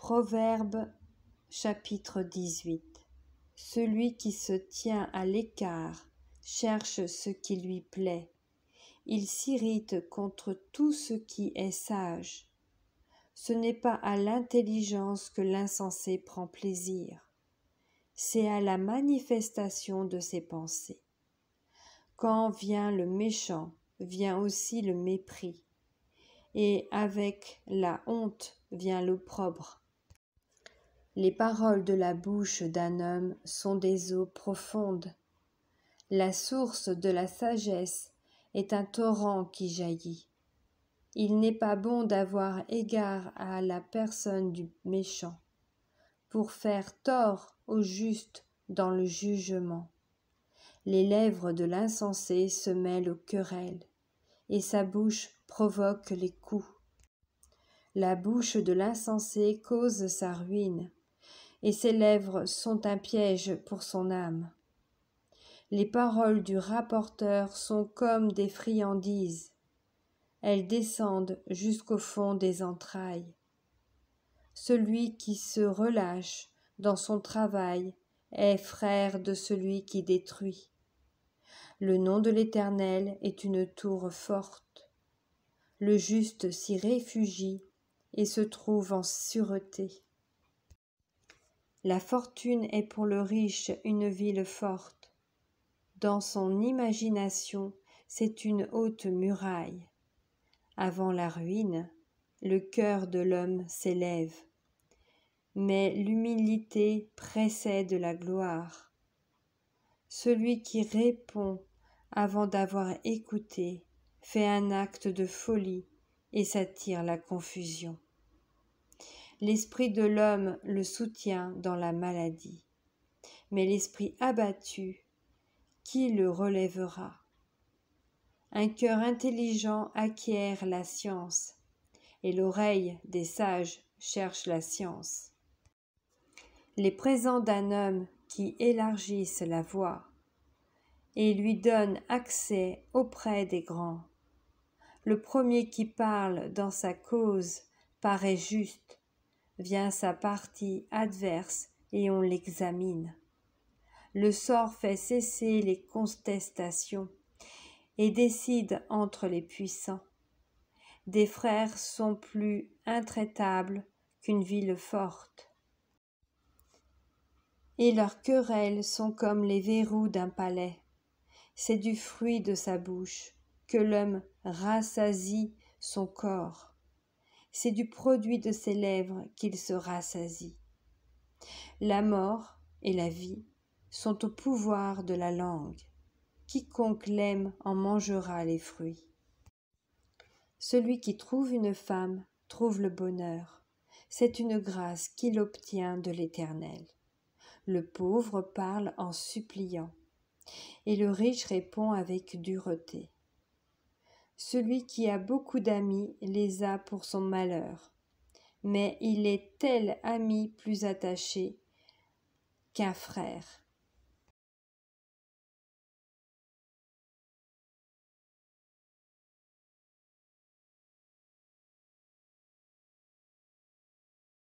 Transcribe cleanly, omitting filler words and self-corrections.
Proverbe chapitre 18. Celui qui se tient à l'écart cherche ce qui lui plaît. Il s'irrite contre tout ce qui est sage. Ce n'est pas à l'intelligence que l'insensé prend plaisir, c'est à la manifestation de ses pensées. Quand vient le méchant, vient aussi le mépris, et avec la honte vient l'opprobre. Les paroles de la bouche d'un homme sont des eaux profondes. La source de la sagesse est un torrent qui jaillit. Il n'est pas bon d'avoir égard à la personne du méchant, pour faire tort au juste dans le jugement. Les lèvres de l'insensé se mêlent aux querelles, et sa bouche provoque les coups. La bouche de l'insensé cause sa ruine, et ses lèvres sont un piège pour son âme. Les paroles du rapporteur sont comme des friandises. Elles descendent jusqu'au fond des entrailles. Celui qui se relâche dans son travail est frère de celui qui détruit. Le nom de l'Éternel est une tour forte. Le juste s'y réfugie et se trouve en sûreté. La fortune est pour le riche une ville forte. Dans son imagination, c'est une haute muraille. Avant la ruine, le cœur de l'homme s'élève. Mais l'humilité précède la gloire. Celui qui répond avant d'avoir écouté fait un acte de folie et s'attire la confusion. L'esprit de l'homme le soutient dans la maladie, mais l'esprit abattu, qui le relèvera? Un cœur intelligent acquiert la science, et l'oreille des sages cherche la science. Les présents d'un homme qui élargissent la voie et lui donnent accès auprès des grands. Le premier qui parle dans sa cause paraît juste, vient sa partie adverse et on l'examine. Le sort fait cesser les contestations et décide entre les puissants. Des frères sont plus intraitables qu'une ville forte, et leurs querelles sont comme les verrous d'un palais. C'est du fruit de sa bouche que l'homme rassasie son corps. C'est du produit de ses lèvres qu'il se rassasie. La mort et la vie sont au pouvoir de la langue. Quiconque l'aime en mangera les fruits. Celui qui trouve une femme trouve le bonheur. C'est une grâce qu'il obtient de l'Éternel. Le pauvre parle en suppliant, et le riche répond avec dureté. Celui qui a beaucoup d'amis les a pour son malheur, mais il est tel ami plus attaché qu'un frère.